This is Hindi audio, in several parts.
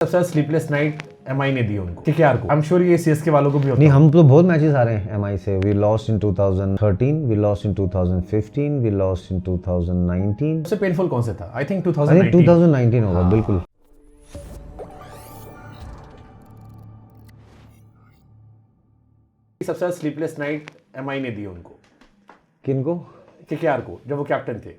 सबसे स्लीपलेस नाइट एमआई ने दी उनको केकेआर को। आई एम श्योर ये सीएसके वालों को भी होता नहीं, हम तो बहुत मैचेस हारे हैं एमआई से। We lost in 2013, we lost in 2015, we lost in 2019। सबसे पेनफुल कौन सा था? आई थिंक 2019 होगा। बिल्कुल। सबसे स्लीपलेस नाइट एमआई ने दी उनको किनको? केकेआर को, जब वो कैप्टन थे।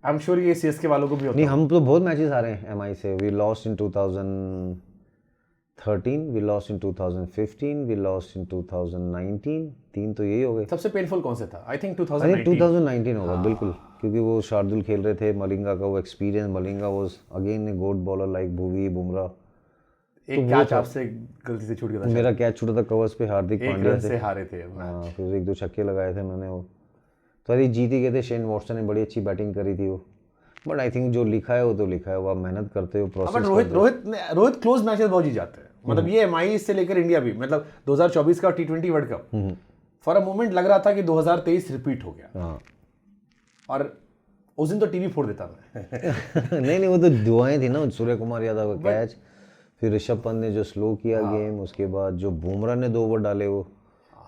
आई एम श्योर ये सीएसके वालों को भी होता नहीं, हम तो बहुत मैचेस हारे हैं एमआई से। We lost in 2013, we lost in 2015, we lost in 2019। 3 तो यही हो गए। सबसे पेनफुल कौन सा था? आई थिंक 2019 होगा। बिल्कुल, क्योंकि वो शार्दुल खेल रहे थे, मलिंगा का वो experience. Malinga was again a good bowler like Bhuvi, Bumrah. एक कैच आपसे गलती से छूट गया था। मेरा कैच छूटा था कवर्स पे हार्दिक पांड्या से हारे थे। हाँ, फिर 1-2 छक्के लगाए थे मैंने। वो तो अरे जीत ही गए थे। शेन वॉटसन ने बड़ी अच्छी बैटिंग करी थी वो। बट आई थिंक जो लिखा है वो तो लिखा है। वो आप मेहनत करते हो, प्रोसेस। रोहित क्लोज मैचेस बहुत ही जाते हैं। मतलब ये एमआई से लेकर इंडिया भी, मतलब 2024 का T20 world cup for a moment लग रहा था कि 2023 रिपीट हो गया। हाँ। और उस दिन तो टीवी फोड़ देता मैं। नहीं, वो तो दुआएं थी ना। सूर्य कुमार यादव का कैच, फिर ऋषभ पंत ने जो स्लो किया गेम, उसके बाद जो बुमराह ने 2 ओवर डाले, वो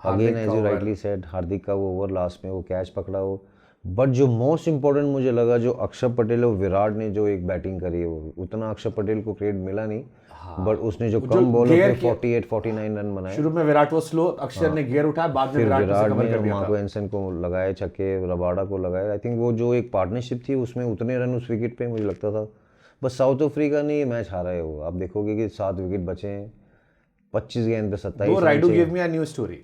again as you rightly said, Hardik का वो ओवर लास्ट में वो कैच पकड़ा वो। बट जो मोस्ट इंपॉर्टेंट मुझे लगा, जो अक्षर पटेल और विराट ने जो एक बैटिंग करी है, वो उतना अक्षर पटेल को क्रेडिट मिला नहीं। बट उसने जो कम बॉलों पे 48-49 रन बनाए। शुरू में विराट वो स्लो, अक्षर ने गियर उठाया, बाद में विराट ने मार्को एंसन को लगाए छक्के, रबाडा को लगाए। आई थिंक वो जो एक पार्टनरशिप थी, उसमें उतने रन उस विकेट पे मुझे लगता था। बस साउथ अफ्रीका ने ये मैच हारा है। वो आप देखोगे कि 7 विकेट बचे हैं, 25 गेंद पे 27 run. Raidu give me a new story.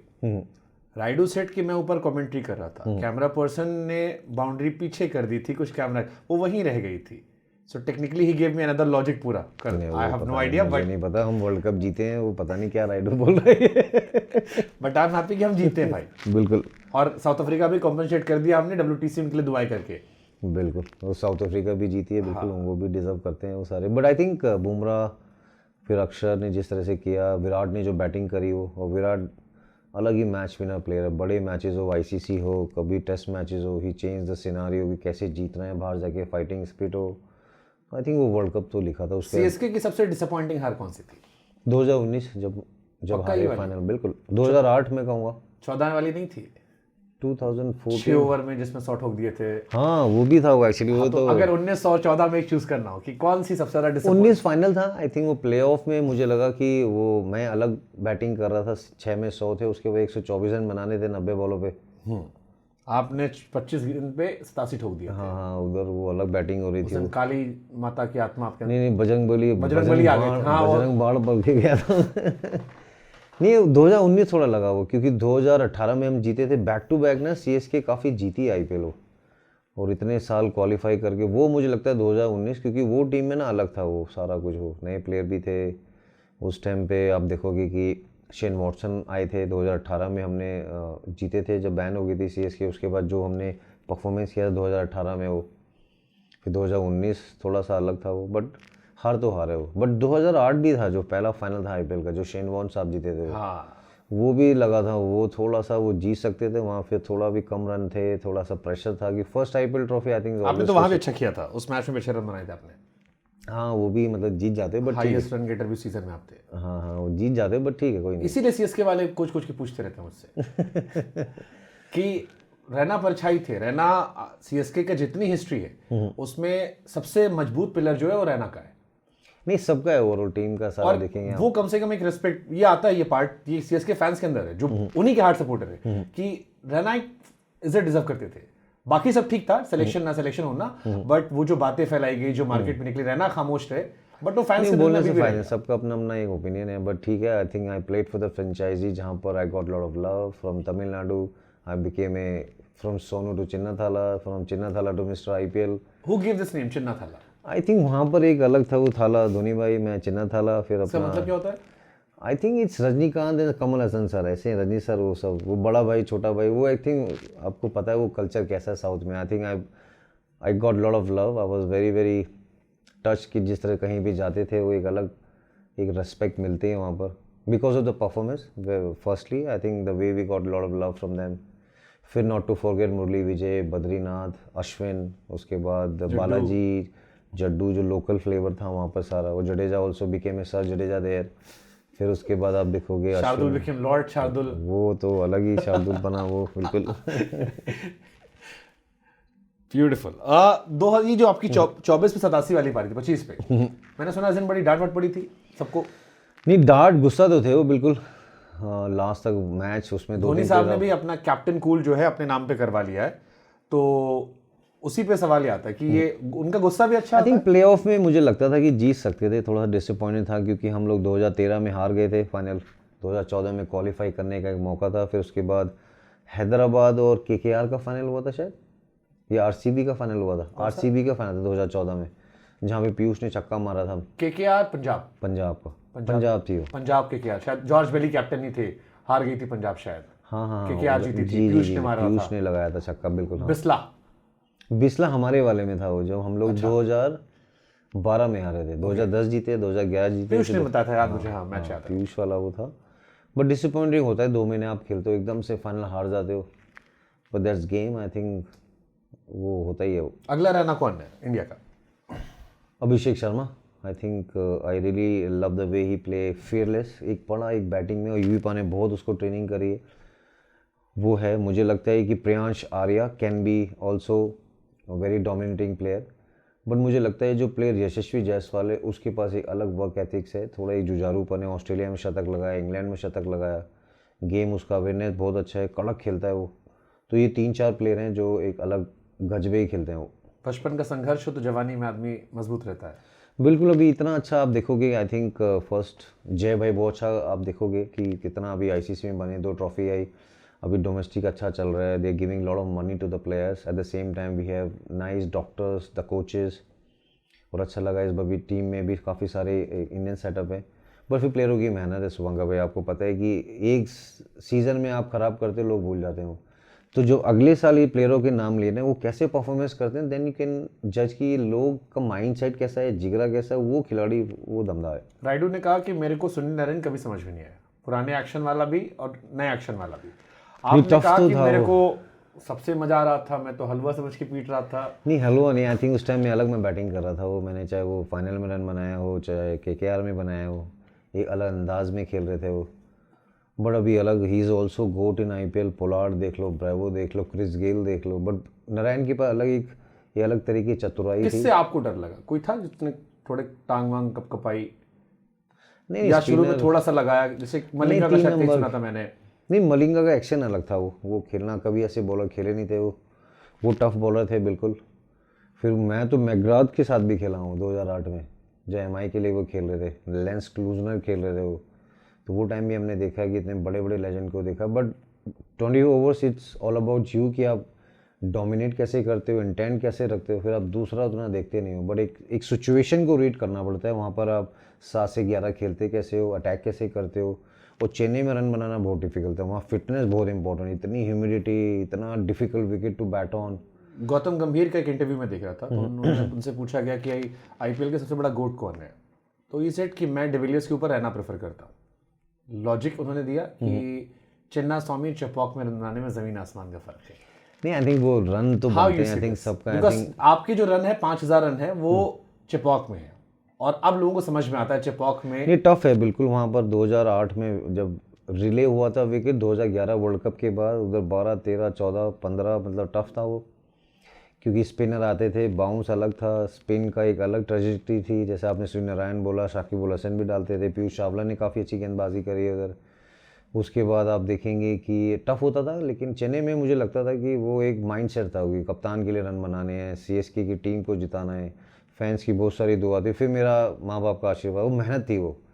Raidu set की मैं ऊपर कमेंट्री कर रहा था, कैमरा पर्सन ने बाउंड्री पीछे कर दी थी, कुछ कैमरा वो वहीं रह गई थी। So technically he give me another logic पूरा कर। I have no idea, but नहीं पता। हम वर्ल्ड कप जीते हैं, वो पता नहीं क्या राइडू बोल रहे हैं। बट आई एम हैप्पी कि हम जीते हैं भाई। बिल्कुल। और साउथ अफ्रीका भी कॉम्पनसेट कर दिया हमने WTC उनके लिए दुआई करके। बिल्कुल, वो साउथ अफ्रीका भी जीती है। बिल्कुल, वो भी डिजर्व करते हैं वो सारे। बट आई थिंक बुमराह, फिर अक्षर ने जिस तरह से किया, विराट ने जो बैटिंग करी वो, और विराट अलग ही मैच विनर प्लेयर है। बड़े मैचेस हो, ICC हो, कभी टेस्ट मैचेस हो, ही चेंज द सिनारियो कि कैसे जीतना है बाहर जाके, फाइटिंग स्पिरिट हो। आई थिंक वो वर्ल्ड कप तो लिखा था उसके। सीएसके की सबसे डिसअपॉइंटिंग हार कौन सी थी? 2019 जब हारे फाइनल। बिल्कुल। 2008 में कहूँगा। 14 वाली नहीं थी? 2014 6 ओवर में जिसमें 100 ठोक दिए थे। हाँ, वो भी था वो एक्चुअली। वो तो अगर 19 और 14 में एक चूज करना हो कि कौन सी सबसे ज्यादा 19 फाइनल था। आई थिंक वो प्लेऑफ में मुझे लगा कि वो मैं अलग बैटिंग कर रहा था। 6 में 100 थे, उसके बाद 124 रन बनाने थे 90 बॉलों पे। आपने 25 गेंद पे 87 ठोक दिया। हाँ, उधर वो अलग बैटिंग हो रही थी। काली माता की आत्मा आपके नहीं, बजरंगबली आ गए। बजरंग बाण बल के गया था। नहीं, 2019 थोड़ा लगा वो, क्योंकि 2018 में हम जीते थे बैक टू बैक ना। सीएसके काफ़ी जीती IPL हो, और इतने साल क्वालिफाई करके वो मुझे लगता है 2019, क्योंकि वो टीम में ना अलग था वो सारा कुछ। वो नए प्लेयर भी थे उस टाइम पे। आप देखोगे कि शेन वॉटसन आए थे 2018 में, हमने जीते थे जब बैन हो गई थी सीएसके। उसके बाद जो हमने परफॉर्मेंस किया था 2018 में वो, फिर 2019 थोड़ा सा अलग था वो। बट हार तो हारे वो। बट 2008 भी था जो पहला फाइनल था IPL का, जो शेन वॉर्न साहब जीते थे। वो भी लगा था वो थोड़ा सा वो जीत सकते थे वहाँ। फिर थोड़ा भी कम रन थे, थोड़ा सा प्रेशर था कि first IPL trophy. I think आपने तो वहाँ भी अच्छा किया था, उस मैच में 6 रन बनाए थे आपने। हाँ, वो भी मतलब जीत जाते, बट हाईएस्ट रन गेटर भी सीजन में आप थे। हाँ, वो जीत जाते, बट ठीक है, कोई नहीं। इसीलिए सीएसके वाले कुछ के पूछते रहते हैं मुझसे कि रैना परछाई थे। रैना सीएसके का जितनी हिस्ट्री है उसमें सबसे मजबूत पिलर जो है वो रैना का है। नहीं, सबका है ओवरऑल टीम का सारा देखेंगे वो कम से कम एक रिस्पेक्ट ये आता है, ये पार्ट ये सीएसके फैंस के अंदर है, जो उन्हीं के हार्ट सपोर्टर है, कि रैना इज्जत डिजर्व करते थे। बाकी सब ठीक था, सिलेक्शन ना सिलेक्शन होना, बट वो जो बातें फैलाई गई, जो मार्केट में निकली, रैना खामोश रहे। बट वो फैंस के बोलने से फायदा, सबका अपना अपना एक ओपिनियन है। बट ठीक है, I think I played for the franchise, जहाँ पर I got lot of love from Tamil Nadu. I became a from Sonu to Chinna Thala, from Chinna Thala to mister IPL। Who give this name Chinna Thala? I think वहाँ पर एक अलग था वो थाला, धोनी भाई, मैं चिन्नाथाला। फिर अपना मतलब क्या होता है? I think it's Rajinikanth and Kamal Haasan sir, ऐसे हैं रजनी सर, वो सब, वो बड़ा भाई छोटा भाई, वो आई थिंक आपको पता है वो कल्चर कैसा है साउथ में। आई think I got lot of love. I was very very touch कि जिस तरह कहीं भी जाते थे वो एक अलग एक रेस्पेक्ट मिलती है वहाँ पर, because of the performance firstly. I think the way we got lot of love from them. फिर not to forget Murali Vijay, Badrinath, Ashwin, उसके बाद बालाजी, जड्डू जो लोकल फ्लेवर था वहाँ पर सारा, वो Jadeja also became a sir Jadeja there. फिर उसके बाद आप देखोगे शार्दुल बिकेम लॉर्ड शार्दुल। वो तो अलग ही शार्दुल बना वो बिल्कुल। ब्यूटीफुल। ये जो आपकी 24 पे 87 वाली पारी थी 25 पे, मैंने सुना इस दिन बड़ी डांट वाट पड़ी थी सबको। नहीं डांट गुस्सा तो थे वो बिल्कुल, लास्ट तक मैच उसमें धोनी साहब ने भी अपना कैप्टन कूल जो है अपने नाम पे करवा लिया है, तो उसी पे सवाल ये आता है कि ये उनका गुस्सा भी अच्छा आई थिंक प्लेऑफ में मुझे लगता था कि जीत सकते थे, थोड़ा सा डिसअपॉइंटेड था क्योंकि हम लोग 2013 में हार गए थे फाइनल, 2014 में क्वालिफाई करने का एक मौका था, फिर उसके बाद हैदराबाद और केकेआर का फाइनल हुआ था शायद, या आरसीबी का फाइनल हुआ था, आरसीबी का फाइनल था 2014 में, जहाँ पे पीयूष ने छक्का मारा था। केकेआर पंजाब, पंजाब थी वो, पंजाब केकेआर, शायद जॉर्ज बेली कैप्टन नहीं थे, हार गई थी पंजाब शायद। हाँ केकेआर जीती थी, पीयूष ने मारा था, पीयूष ने लगाया था छक्का बिल्कुल। बिस्ला हमारे वाले में था वो, जब हम लोग 2012 में हारे थे, 2010 जीते, 2011 जीते, पीयूष ने बताया था, याद मुझे, हाँ मैच याद है। पीयूष वाला वो था, बट डिसअपॉइंटिंग होता है, 2 महीने आप खेलते हो एकदम से फाइनल हार जाते हो, but that's game, I think वो होता ही है वो। अगला रैना कौन है इंडिया का? Abhishek Sharma. I think I really love the way he play, fearless, एक पढ़ा एक बैटिंग में, और यूवी ने बहुत उसको ट्रेनिंग करी है, वो है। मुझे लगता है कि Priyansh Arya can be also very dominating player, but मुझे लगता है जो प्लेयर यशस्वी जायसवाल है उसके पास एक अलग वर्क एथिक्स है, थोड़ा एक जुझारूपन है, ऑस्ट्रेलिया में शतक लगाया, इंग्लैंड में शतक लगाया, गेम उसका अवेयरनेस बहुत अच्छा है, कड़क खेलता है वो। तो ये 3-4 प्लेयर हैं जो एक अलग गजबे ही खेलते हैं वो। बचपन का संघर्ष हो तो जवानी में आदमी मजबूत रहता है। बिल्कुल, अभी इतना अच्छा आप देखोगे, आई थिंक फर्स्ट जय भाई बहुत अच्छा आप देखोगे कि कितना अभी आईसीसी में बने, 2 ट्रॉफी आई, अभी डोमेस्टिक अच्छा चल रहा है, they are giving lot of money to the players, at the same time we have nice doctors, the coaches, और अच्छा लगा इस बार भी टीम में भी काफ़ी सारे इंडियन सेटअप है, बट फिर प्लेयरों की मेहनत है शुभंकर भाई, आपको पता है कि एक सीज़न में आप ख़राब करते लोग भूल जाते हो, तो जो अगले साल ये प्लेयरों के नाम ले रहे हैं वो कैसे परफॉर्मेंस करते हैं, देन यू कैन जज कि लोग का माइंडसेट कैसा है, जिगरा कैसा है, वो खिलाड़ी वो दमदार है। राइडू ने कहा कि मेरे को सुनील नारायण कभी समझ में नहीं आया, पुराने एक्शन वाला भी और नए एक्शन वाला भी। आपने कहा कि मेरे को सबसे मजा आ रहा था, मैं तो हलवा समझ के पीट रहा था। नहीं हलवा नहीं, आई थिंक उस टाइम में अलग मैं बैटिंग कर रहा था, वो मैंने चाहे वो फाइनल में रन बनाया हो, चाहे केकेआर में बनाया हो, एक अलग अंदाज में खेल रहे थे वो, बट अभी अलग, he is also goat in IPL, Pollard देख लो, ब्रेवो देख लो, क्रिस गेल देख लो, बट नारायण के पास अलग एक ये अलग तरीके की चतुराई थी। किससे आपको डर लगा? कोई था जिसने थोड़े टांग वांग कपाई? नहीं, या शुरू में थोड़ा सा लगाया, जैसे मलिंगा का शायद सुना था मैंने। नहीं, मलिंगा का एक्शन अलग था, वो खेलना कभी ऐसे बॉलर खेले नहीं थे, वो टफ बॉलर थे बिल्कुल। फिर मैं तो मैकग्राथ के साथ भी खेला हूँ 2008 में, जो एमआई के लिए वो खेल रहे थे, लेंस क्लूजनर खेल रहे थे वो, तो वो टाइम भी हमने देखा कि इतने बड़े बड़े लेजेंड को देखा, but 20 overs it's all about you कि आप डोमिनेट कैसे करते हो, इंटेंट कैसे रखते हो, फिर आप दूसरा उतना देखते नहीं हो, बट एक सिचुएशन को रीड करना पड़ता है, वहाँ पर आप 7 से 11 खेलते कैसे हो, अटैक कैसे करते हो, और चेन्नई में रन बनाना बहुत डिफिकल्ट है, वहाँ फिटनेस बहुत इंपॉर्टेंट, इतनी ह्यूमिडिटी, इतना difficult wicket to bat on. Gautam Gambhir का एक इंटरव्यू में देख रहा था, तो उनसे पूछा गया कि आईपीएल का सबसे बड़ा गोट कौन है, तो ये सेट कि मैं डिविलियर्स के ऊपर रहना प्रेफर करता हूँ। लॉजिक उन्होंने दिया कि चिन्ना स्वामी चेपॉक में रन बनाने में जमीन आसमान का फर्क है। नहीं, आई थिंक वो रन तो बनते हैं, आई थिंक सबका, आपके जो रन है 5000 रन है वो चेपॉक में है, और अब लोगों को समझ में आता है चेपॉक में ये टफ है बिल्कुल। वहाँ पर 2008 में जब रिले हुआ था विकेट, 2011 वर्ल्ड कप के बाद, उधर 12, 13, 14, 15 मतलब टफ था वो, क्योंकि स्पिनर आते थे, बाउंस अलग था, स्पिन का एक अलग ट्रेजेक्टरी थी, जैसे आपने सुनील नारायण बोला, शाकिब उल हसन भी डालते थे, पीयूष चावला ने काफ़ी अच्छी गेंदबाजी करी अगर। उसके बाद आप देखेंगे कि टफ होता था, लेकिन चेन्नई में मुझे लगता था कि वो एक माइंडसेट था कि कप्तान के लिए रन बनाने हैं, सीएसके की टीम को जिताना है, फैंस की बहुत सारी दुआ थी, फिर मेरा माँ बाप का आशीर्वाद, वो मेहनत थी वो।